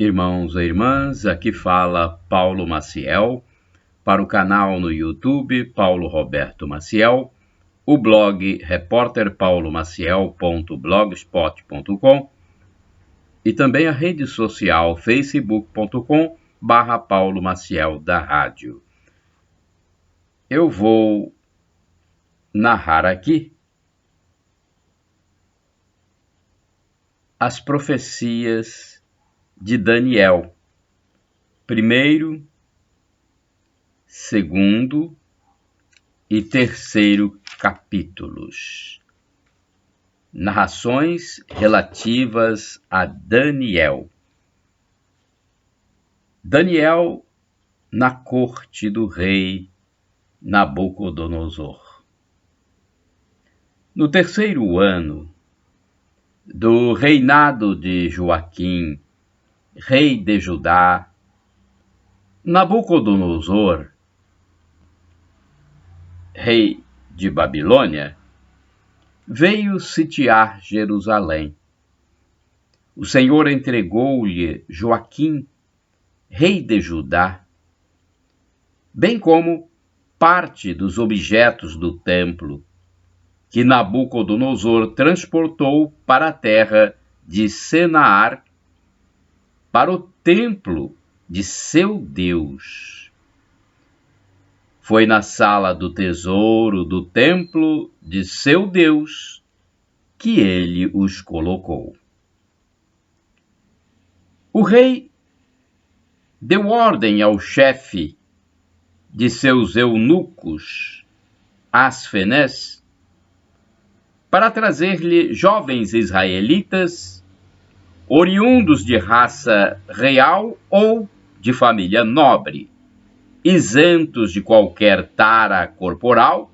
Irmãos e irmãs, aqui fala Paulo Maciel, para o canal no YouTube Paulo Roberto Maciel, o blog repórterpaulomaciel.blogspot.com e também a rede social facebook.com/Paulo Maciel da Rádio. Eu vou narrar aqui as profecias de Daniel, primeiro, segundo e terceiro capítulos. Narrações relativas a Daniel. Daniel na corte do rei Nabucodonosor. No terceiro ano do reinado de Joaquim, rei de Judá, Nabucodonosor, rei de Babilônia, veio sitiar Jerusalém. O Senhor entregou-lhe Joaquim, rei de Judá, bem como parte dos objetos do templo, que Nabucodonosor transportou para a terra de Senaar, para o templo de seu Deus. Foi na sala do tesouro do templo de seu Deus que ele os colocou. O rei deu ordem ao chefe de seus eunucos, Asfenés, para trazer-lhe jovens israelitas, oriundos de raça real ou de família nobre, isentos de qualquer tara corporal,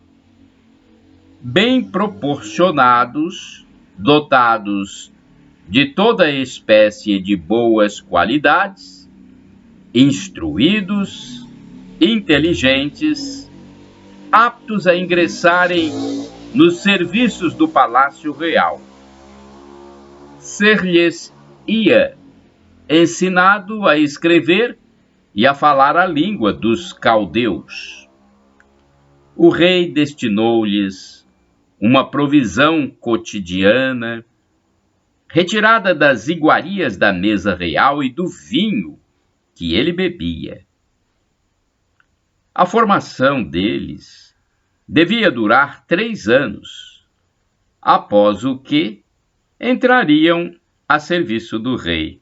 bem proporcionados, dotados de toda espécie de boas qualidades, instruídos, inteligentes, aptos a ingressarem nos serviços do Palácio Real. Ser-lhes ia ensinado a escrever e a falar a língua dos caldeus. O rei destinou-lhes uma provisão cotidiana, retirada das iguarias da mesa real e do vinho que ele bebia. A formação deles devia durar 3 anos, após o que entrariam a serviço do rei.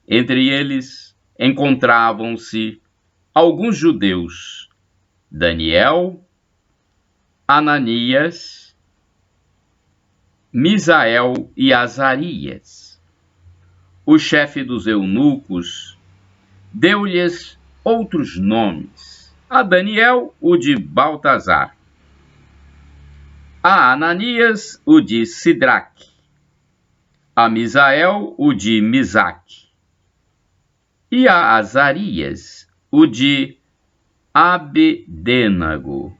Entre eles encontravam-se alguns judeus, Daniel, Ananias, Misael e Azarias. O chefe dos eunucos deu-lhes outros nomes. A Daniel, o de Baltazar. A Ananias, o de Sidraque. A Misael, o de Misaque. E a Azarias, o de Abdênago.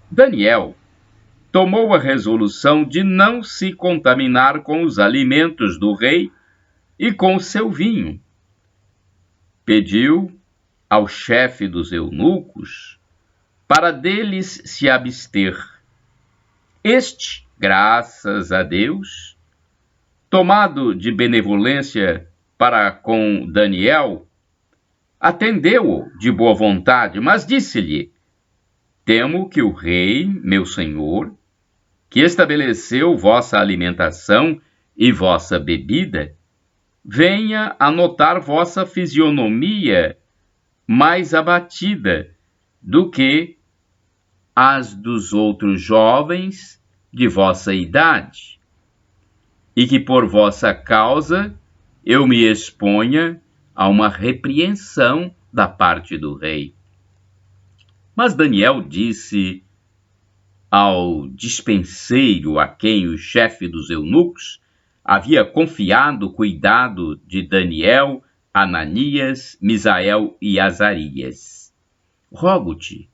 Daniel tomou a resolução de não se contaminar com os alimentos do rei e com seu vinho. Pediu ao chefe dos eunucos para deles se abster. Este, graças a Deus, tomado de benevolência para com Daniel, atendeu-o de boa vontade, mas disse-lhe: temo que o rei, meu senhor, que estabeleceu vossa alimentação e vossa bebida, venha a notar vossa fisionomia mais abatida do que as dos outros jovens de vossa idade, e que por vossa causa eu me exponha a uma repreensão da parte do rei. Mas Daniel disse ao dispenseiro a quem o chefe dos eunucos havia confiado o cuidado de Daniel, Ananias, Misael e Azarias: rogo-te,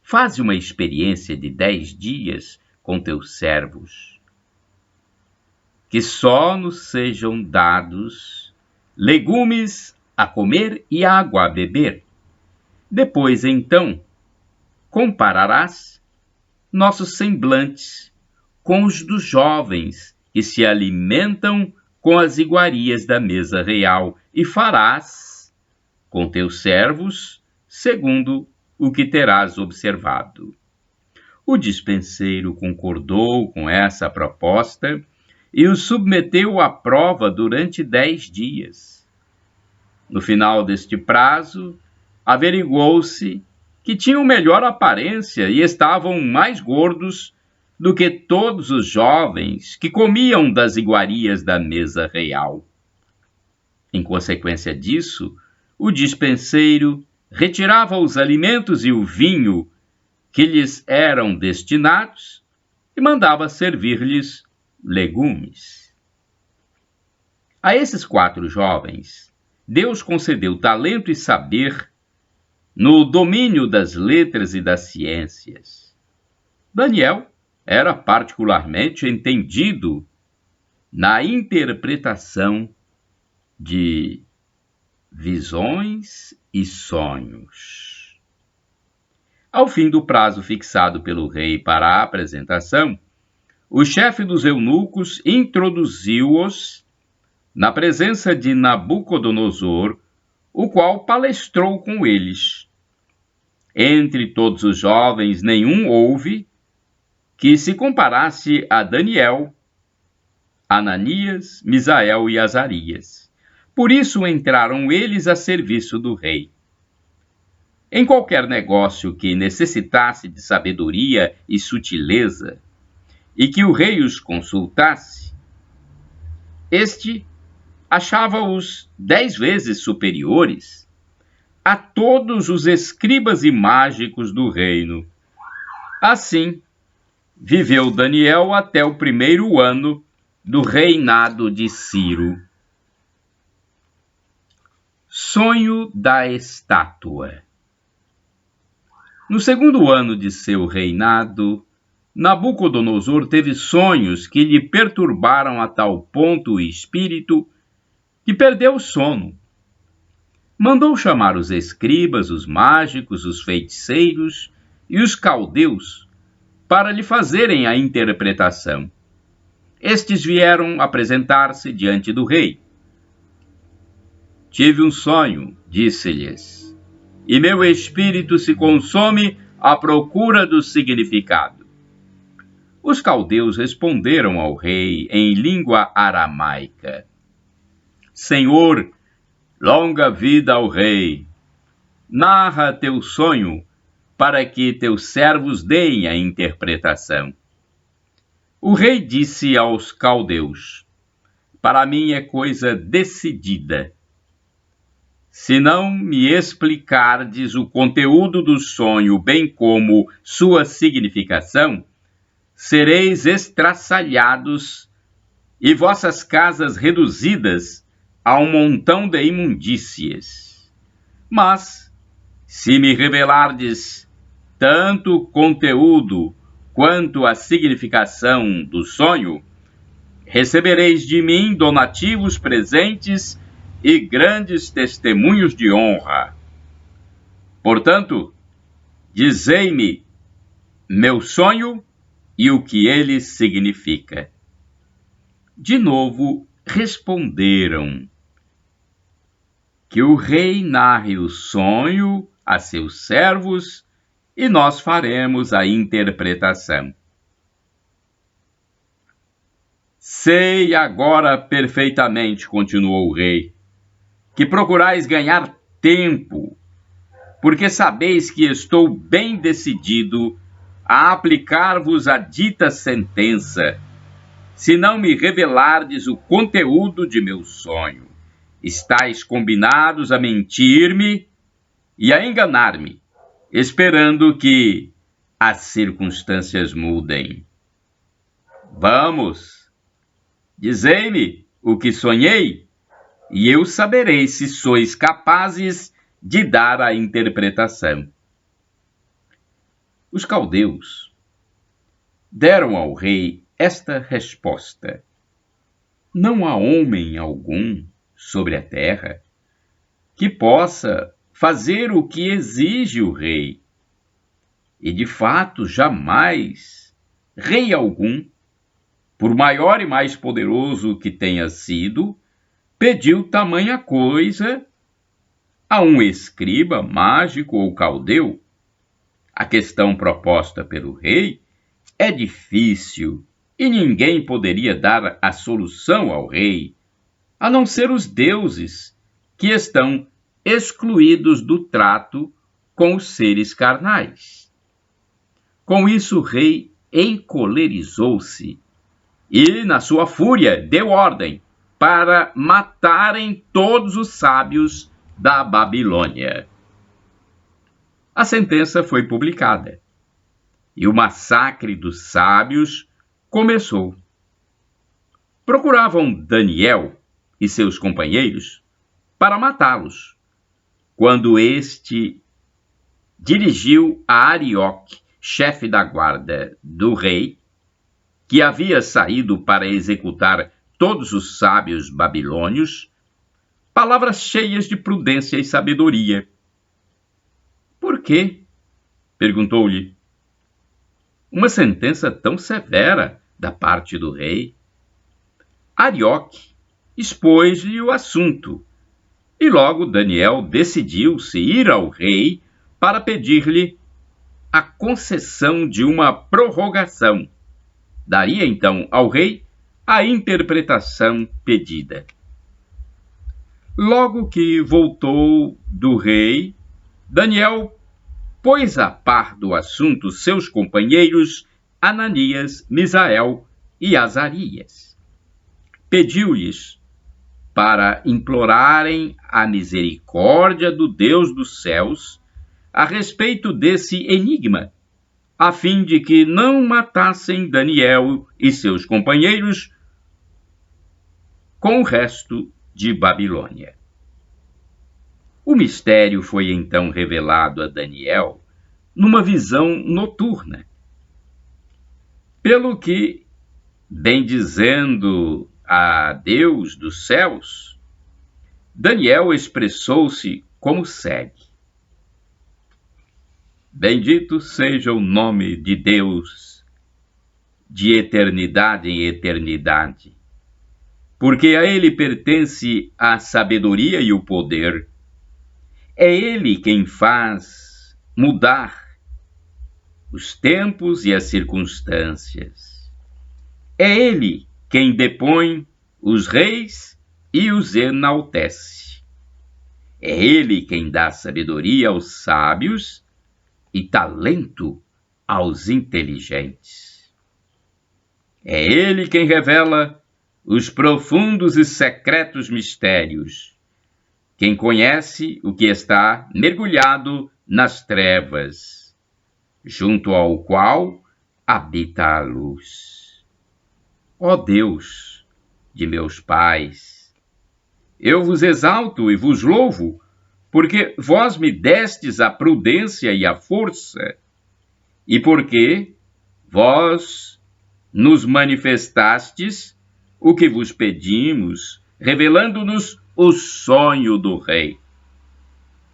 faze uma experiência de 10 dias com teus servos, que só nos sejam dados legumes a comer e água a beber. Depois, então, compararás nossos semblantes com os dos jovens que se alimentam com as iguarias da mesa real, e farás com teus servos segundo o que terás observado. O dispenseiro concordou com essa proposta e o submeteu à prova durante 10 dias. No final deste prazo, averiguou-se que tinham melhor aparência e estavam mais gordos do que todos os jovens que comiam das iguarias da mesa real. Em consequência disso, o dispenseiro retirava os alimentos e o vinho que lhes eram destinados e mandava servir-lhes legumes. A esses 4 jovens, Deus concedeu talento e saber no domínio das letras e das ciências. Daniel era particularmente entendido na interpretação de visões e sonhos. Ao fim do prazo fixado pelo rei para a apresentação, o chefe dos eunucos introduziu-os na presença de Nabucodonosor, o qual palestrou com eles. Entre todos os jovens, nenhum houve que se comparasse a Daniel, Ananias, Misael e Azarias. Por isso entraram eles a serviço do rei. Em qualquer negócio que necessitasse de sabedoria e sutileza, e que o rei os consultasse, este achava-os 10 vezes superiores a todos os escribas e mágicos do reino. Assim, viveu Daniel até o 1º ano do reinado de Ciro. Sonho da estátua. No 2º ano de seu reinado, Nabucodonosor teve sonhos que lhe perturbaram a tal ponto o espírito que perdeu o sono. Mandou chamar os escribas, os mágicos, os feiticeiros e os caldeus para lhe fazerem a interpretação. Estes vieram apresentar-se diante do rei. Tive um sonho, disse-lhes, e meu espírito se consome à procura do significado. Os caldeus responderam ao rei em língua aramaica: Senhor, longa vida ao rei. Narra teu sonho, para que teus servos deem a interpretação. O rei disse aos caldeus: Para mim é coisa decidida. Se não me explicardes o conteúdo do sonho, bem como sua significação, sereis estraçalhados e vossas casas reduzidas a um montão de imundícies. Mas, se me revelardes tanto o conteúdo quanto a significação do sonho, recebereis de mim donativos, presentes e grandes testemunhos de honra. Portanto, dizei-me meu sonho e o que ele significa. De novo responderam: que o rei narre o sonho a seus servos e nós faremos a interpretação. Sei agora perfeitamente, continuou o rei, que procurais ganhar tempo, porque sabeis que estou bem decidido a aplicar-vos a dita sentença, se não me revelardes o conteúdo de meu sonho. Estais combinados a mentir-me e a enganar-me, esperando que as circunstâncias mudem. Vamos, dizei-me o que sonhei, e eu saberei se sois capazes de dar a interpretação. Os caldeus deram ao rei esta resposta: não há homem algum sobre a terra que possa fazer o que exige o rei. E, de fato, jamais rei algum, por maior e mais poderoso que tenha sido, pediu tamanha coisa a um escriba, mágico ou caldeu. A questão proposta pelo rei é difícil e ninguém poderia dar a solução ao rei, a não ser os deuses, que estão excluídos do trato com os seres carnais. Com isso, o rei encolerizou-se e, na sua fúria, deu ordem para matarem todos os sábios da Babilônia. A sentença foi publicada e o massacre dos sábios começou. Procuravam Daniel e seus companheiros para matá-los, quando este dirigiu a Arioque, chefe da guarda do rei, que havia saído para executar todos os sábios babilônios, palavras cheias de prudência e sabedoria. Por quê? Perguntou-lhe. Uma sentença tão severa da parte do rei? Arioque expôs-lhe o assunto, e logo Daniel decidiu-se ir ao rei para pedir-lhe a concessão de uma prorrogação. Daria então ao rei a interpretação pedida. Logo que voltou do rei, Daniel pôs a par do assunto seus companheiros Ananias, Misael e Azarias. Pediu-lhes para implorarem a misericórdia do Deus dos céus a respeito desse enigma, a fim de que não matassem Daniel e seus companheiros com o resto de Babilônia. O mistério foi então revelado a Daniel numa visão noturna. Pelo que, bendizendo a Deus dos céus, Daniel expressou-se como segue: Bendito seja o nome de Deus, de eternidade em eternidade, porque a ele pertence a sabedoria e o poder. É ele quem faz mudar os tempos e as circunstâncias. É ele quem depõe os reis e os enaltece. É ele quem dá sabedoria aos sábios e talento aos inteligentes. É ele quem revela os profundos e secretos mistérios, quem conhece o que está mergulhado nas trevas, junto ao qual habita a luz. Ó Deus de meus pais, eu vos exalto e vos louvo, porque vós me destes a prudência e a força, e porque vós nos manifestastes o que vos pedimos, revelando-nos o sonho do rei.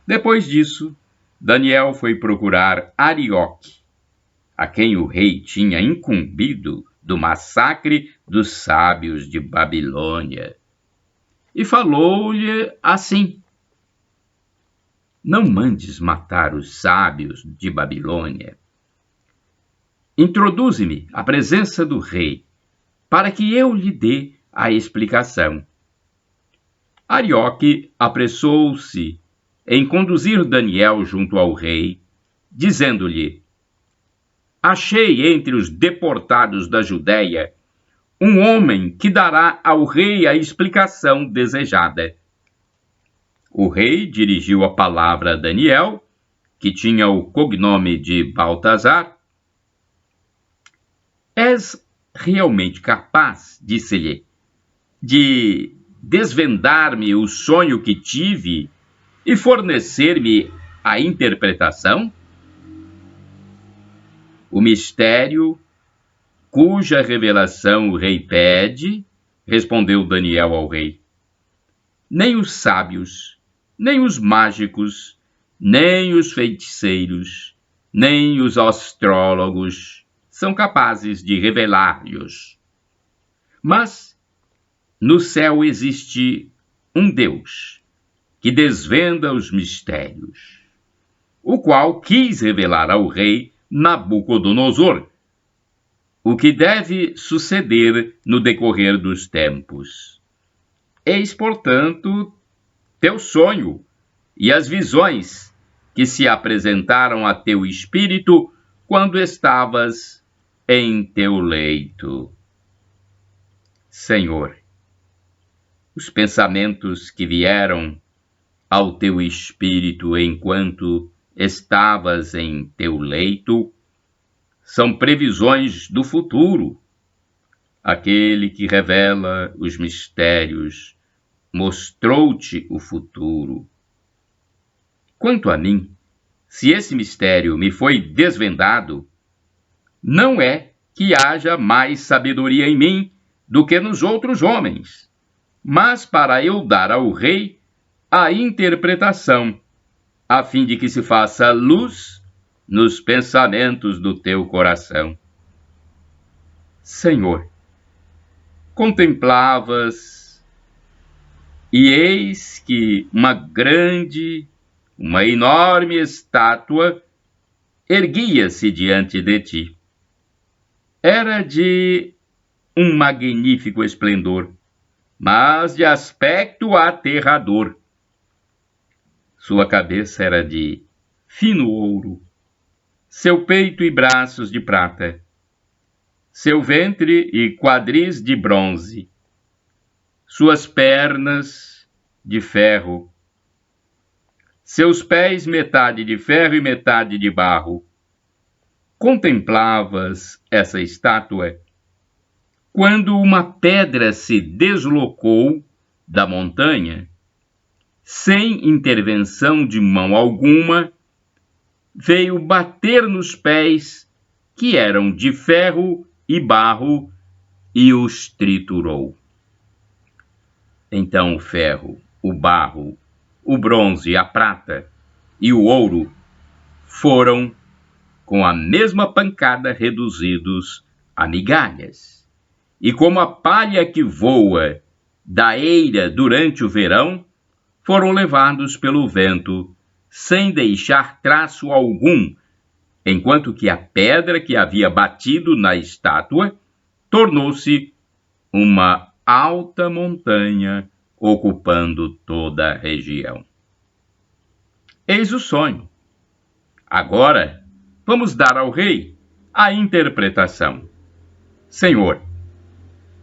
Depois disso, Daniel foi procurar Arioque, a quem o rei tinha incumbido do massacre dos sábios de Babilônia, e falou-lhe assim: Não mandes matar os sábios de Babilônia. Introduze-me à presença do rei, para que eu lhe dê a explicação. Arioque apressou-se em conduzir Daniel junto ao rei, dizendo-lhe: Achei entre os deportados da Judéia um homem que dará ao rei a explicação desejada. O rei dirigiu a palavra a Daniel, que tinha o cognome de Baltazar. És realmente capaz, disse-lhe, de desvendar-me o sonho que tive e fornecer-me a interpretação? O mistério, cuja revelação o rei pede, respondeu Daniel ao rei. Nem os sábios, nem os mágicos, nem os feiticeiros, nem os astrólogos são capazes de revelar-lhes. Mas no céu existe um Deus que desvenda os mistérios, o qual quis revelar ao rei Nabucodonosor o que deve suceder no decorrer dos tempos. Eis, portanto, teu sonho e as visões que se apresentaram a teu espírito quando estavas em teu leito. Senhor, os pensamentos que vieram ao teu espírito enquanto estavas em teu leito são previsões do futuro. Aquele que revela os mistérios mostrou-te o futuro. Quanto a mim, se esse mistério me foi desvendado, não é que haja mais sabedoria em mim do que nos outros homens, mas para eu dar ao rei a interpretação, a fim de que se faça luz nos pensamentos do teu coração. Senhor, contemplavas, e eis que uma enorme estátua erguia-se diante de ti. Era de um magnífico esplendor, mas de aspecto aterrador. Sua cabeça era de fino ouro, seu peito e braços de prata, seu ventre e quadris de bronze, suas pernas de ferro, seus pés metade de ferro e metade de barro. Contemplavas essa estátua quando uma pedra se deslocou da montanha, sem intervenção de mão alguma, veio bater nos pés, que eram de ferro e barro, e os triturou. Então o ferro, o barro, o bronze, a prata e o ouro foram, com a mesma pancada, reduzidos a migalhas. E como a palha que voa da eira durante o verão, foram levados pelo vento, sem deixar traço algum, enquanto que a pedra que havia batido na estátua tornou-se uma alta montanha, ocupando toda a região. Eis o sonho. Agora, vamos dar ao rei a interpretação. Senhor,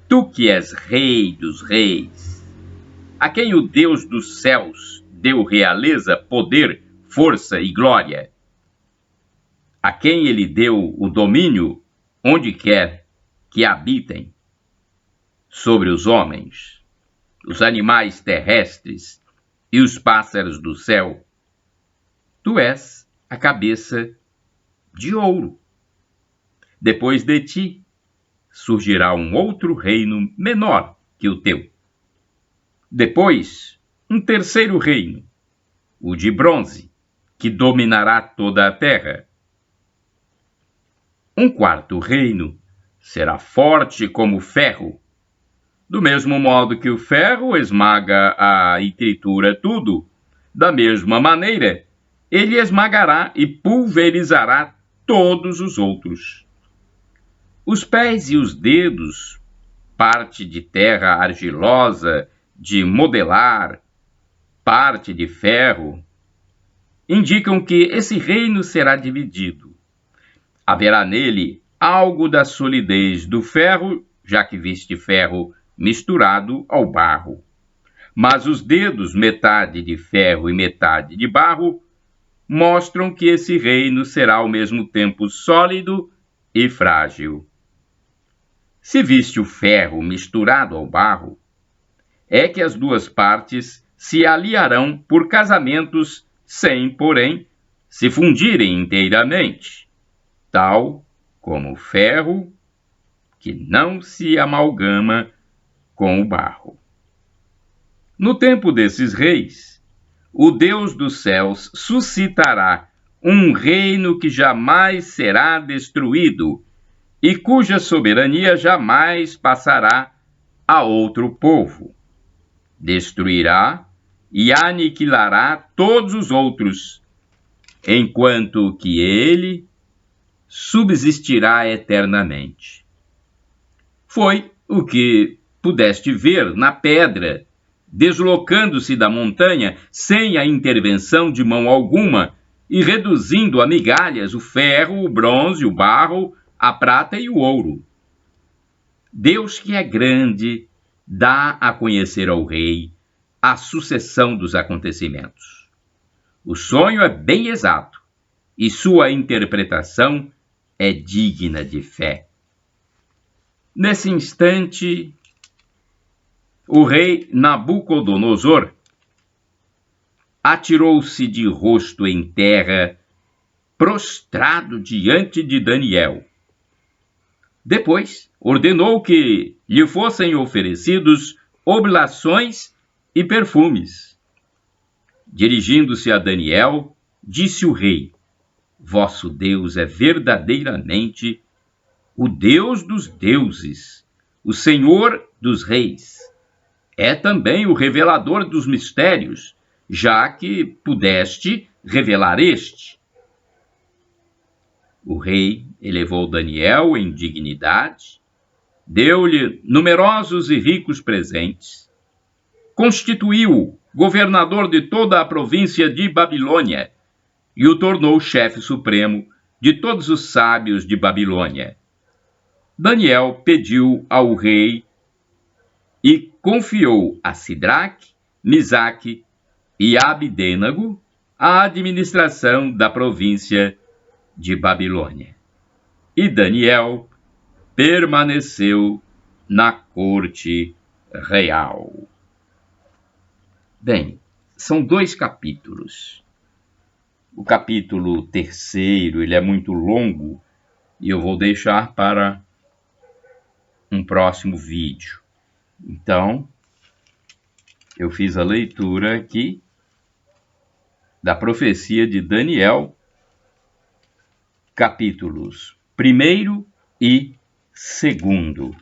tu que és rei dos reis, a quem o Deus dos céus deu realeza, poder, força e glória, a quem ele deu o domínio onde quer que habitem, sobre os homens, os animais terrestres e os pássaros do céu, tu és a cabeça de ouro. Depois de ti surgirá um outro reino menor que o teu. Depois, um terceiro reino, o de bronze, que dominará toda a terra. Um quarto reino será forte como ferro, do mesmo modo que o ferro esmaga a e tritura tudo. Da mesma maneira, ele esmagará e pulverizará todos os outros. Os pés e os dedos, parte de terra argilosa, de modelar, parte de ferro, indicam que esse reino será dividido. Haverá nele algo da solidez do ferro, já que viste ferro misturado ao barro. Mas os dedos, metade de ferro e metade de barro, mostram que esse reino será ao mesmo tempo sólido e frágil. Se viste o ferro misturado ao barro, é que as duas partes se aliarão por casamentos sem, porém, se fundirem inteiramente, tal como o ferro que não se amalgama com o barro. No tempo desses reis, o Deus dos céus suscitará um reino que jamais será destruído e cuja soberania jamais passará a outro povo. Destruirá e aniquilará todos os outros, enquanto que ele subsistirá eternamente. Foi o que pudeste ver na pedra, deslocando-se da montanha sem a intervenção de mão alguma e reduzindo a migalhas o ferro, o bronze, o barro, a prata e o ouro. Deus, que é grande, dá a conhecer ao rei a sucessão dos acontecimentos. O sonho é bem exato e sua interpretação é digna de fé. Nesse instante, o rei Nabucodonosor atirou-se de rosto em terra, prostrado diante de Daniel. Depois, ordenou que lhe fossem oferecidos oblações e perfumes. Dirigindo-se a Daniel, disse o rei: Vosso Deus é verdadeiramente o Deus dos deuses, o Senhor dos reis. É também o revelador dos mistérios, já que pudeste revelar este. O rei elevou Daniel em dignidade, deu-lhe numerosos e ricos presentes, constituiu-o governador de toda a província de Babilônia e o tornou chefe supremo de todos os sábios de Babilônia. Daniel pediu ao rei e confiou a Sidraque, Misaque e Abdênago a administração da província de Babilônia. E Daniel permaneceu na corte real. Bem, são 2 capítulos. O capítulo 3º, ele é muito longo e eu vou deixar para um próximo vídeo. Então, eu fiz a leitura aqui da profecia de Daniel, capítulos 1º e 2º.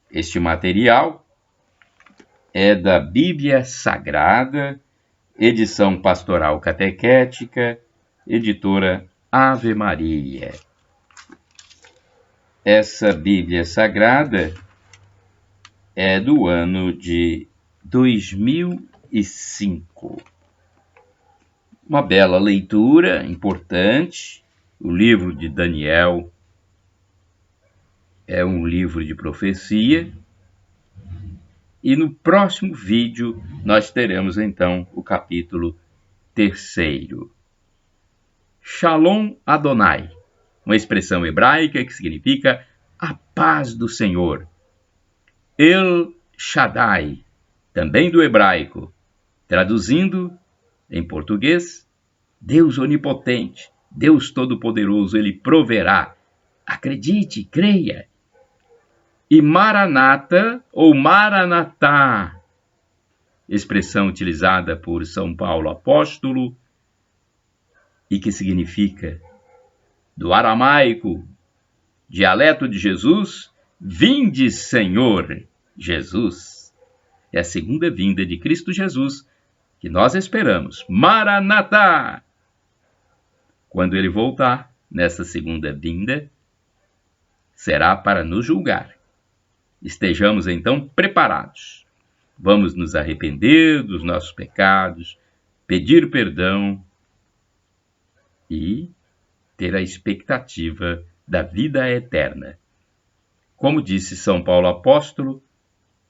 Este material é da Bíblia Sagrada, edição Pastoral Catequética, editora Ave Maria. Essa Bíblia Sagrada é do ano de 2005. Uma bela leitura, importante. O livro de Daniel é um livro de profecia. E no próximo vídeo nós teremos então o capítulo 3º. Shalom Adonai, uma expressão hebraica que significa a paz do Senhor. El Shaddai, também do hebraico, traduzindo em português, Deus onipotente, Deus todo-poderoso, ele proverá. Acredite, creia. E Maranata ou Maranatá, expressão utilizada por São Paulo apóstolo e que significa, do aramaico, dialeto de Jesus, vinde, Senhor Jesus. É a segunda vinda de Cristo Jesus que nós esperamos. Maranatá! Quando ele voltar, nessa segunda vinda, será para nos julgar. Estejamos então preparados. Vamos nos arrepender dos nossos pecados, pedir perdão e ter a expectativa da vida eterna. Como disse São Paulo apóstolo,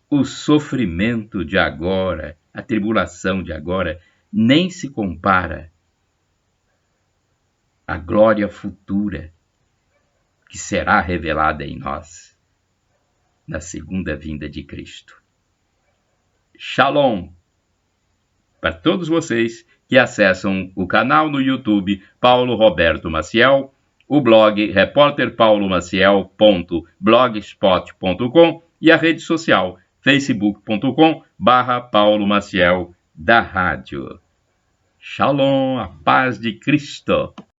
o sofrimento de agora, a tribulação de agora, nem se compara à glória futura que será revelada em nós na segunda vinda de Cristo. Shalom para todos vocês que acessam o canal no YouTube Paulo Roberto Maciel, o blog repórterpaulomaciel.blogspot.com e a rede social facebook.com/Paulo Maciel da Rádio. Shalom, a paz de Cristo.